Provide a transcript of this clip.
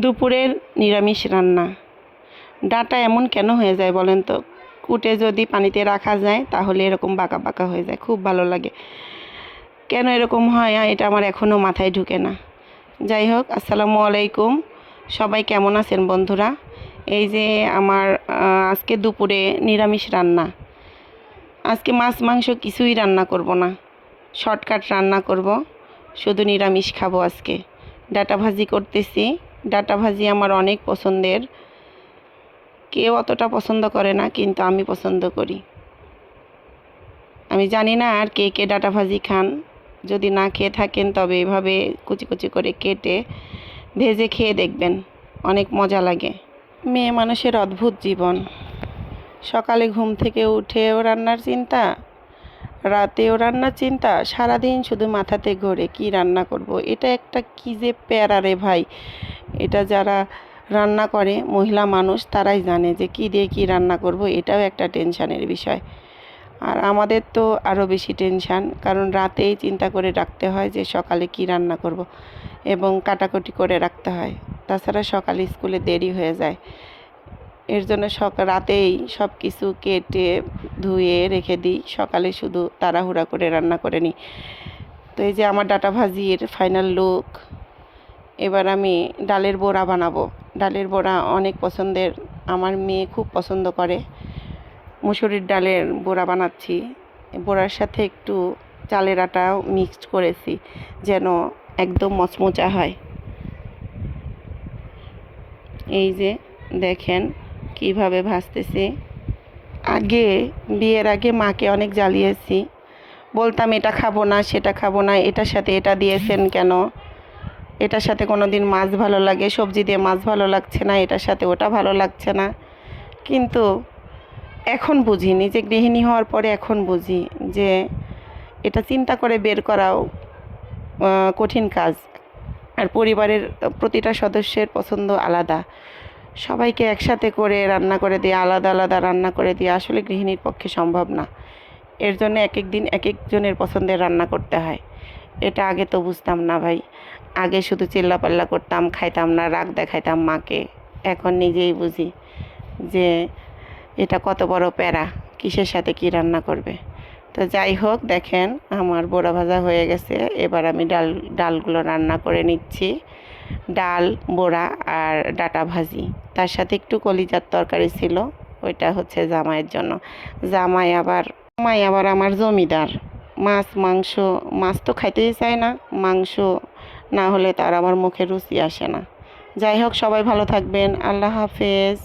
দুপুরের নিরামিষ রান্না। ডাঁটা এমন কেন হয়ে যায় বলেন তো? কুটে যদি পানিতে রাখা যায় তাহলে এরকম বাঁকা বাঁকা হয়ে যায়, খুব ভালো লাগে। কেন এরকম হয় এটা আমার এখনও মাথায় ঢুকে না। যাই হোক, আসসালামু আলাইকুম, সবাই কেমন আছেন বন্ধুরা? এই যে আমার আজকে দুপুরে নিরামিষ রান্না। আজকে মাছ মাংস কিছুই রান্না করব না, শর্টকাট রান্না করব, শুধু নিরামিষ খাবো আজকে। ডাঁটা ভাজি করতেছি। ডাঁটা ভাজি আমার অনেক পছন্দের, কেউ অতটা পছন্দ করে না, কিন্তু আমি পছন্দ করি। আমি জানি না আর কে কে ডাঁটা ভাজি খান। যদি না খেয়ে থাকেন তবে এভাবে কুচি কুচি করে কেটে ভেজে খেয়ে দেখবেন, অনেক মজা লাগে। মেয়ে মানুষের অদ্ভুত জীবন। সকালে ঘুম থেকে উঠেও রান্নার চিন্তা, রাতেও রান্নার চিন্তা, সারাদিন শুধু মাথাতে ঘোরে কি রান্না করব। এটা একটা কি যে প্যারা রে ভাই। এটা যারা রান্না করে মহিলা মানুষ তারাই জানে যে কি দিয়ে কি রান্না করব, এটাও একটা টেনশানের বিষয়। আর আমাদের তো আরও বেশি টেনশান, কারণ রাতেই চিন্তা করে রাখতে হয় যে সকালে কি রান্না করব, এবং কাটাকুটি করে রাখতে হয়। তাছাড়া সকালে স্কুলে দেরি হয়ে যায়, এর জন্য রাতেই সব কিছু কেটে ধুয়ে রেখে দিই, সকালে শুধু তাড়াহুড়া করে রান্না করে নিই। তো এই যে আমার ডাঁটা ভাজির ফাইনাল লুক। এবার আমি ডালের বড়া বানাবো। ডালের বড়া অনেক পছন্দের, আমার মেয়ে খুব পছন্দ করে। মুসুরির ডালের বড়া বানাচ্ছি। বড়ার সাথে একটু চালের আটাও মিক্সড করেছি যেন একদম মচমচা হয়। এই যে দেখেন কিভাবে ভাজতেছি। বিয়ের আগে মাকে অনেক জ্বালিয়েছি, বলতাম এটা খাবো না সেটা খাবো না, এটার সাথে এটা দিয়েছেন কেন, এটার সাথে কোনো দিন মাছ ভালো লাগে, সবজি দিয়ে মাছ ভালো লাগছে না, এটার সাথে ওটা ভালো লাগছে না। কিন্তু এখন বুঝি, নিজে গৃহিণী হওয়ার পরে এখন বুঝি যে এটা চিন্তা করে বের করাও কঠিন কাজ। আর পরিবারের প্রতিটা সদস্যের পছন্দ আলাদা, সবাইকে একসাথে করে রান্না করে দিয়ে আলাদা আলাদা রান্না করে দিয়ে আসলে গৃহিণীর পক্ষে সম্ভব না। এর জন্য এক এক দিন এক একজনের পছন্দের রান্না করতে হয়। এটা আগে তো বুঝতাম না ভাই। আগে শুধু চিল্লাপাল্লা করতাম, খাইতাম না, রাগ দেখাইতাম মাকে। এখন নিজেই বুঝি যে এটা কত বড় প্যারা, কিসের সাথে কি রান্না করবে। তো যাই হোক, দেখেন আমার বড়া ভাজা হয়ে গেছে। এবার আমি ডালগুলো রান্না করে নিচ্ছি। ডাল, বড়া আর ডাঁটা ভাজি, তার সাথে একটু কলিজার তরকারি ছিল, ওইটা হচ্ছে জামাইয়ের জন্য। জামাই আবার আমার জমিদার। মাছ তো খাইতেই চায় না, মাংস না হলে তার আমার মুখে রুচি আসে না। যাই হোক, সবাই ভালো থাকবেন, আল্লাহ হাফেজ।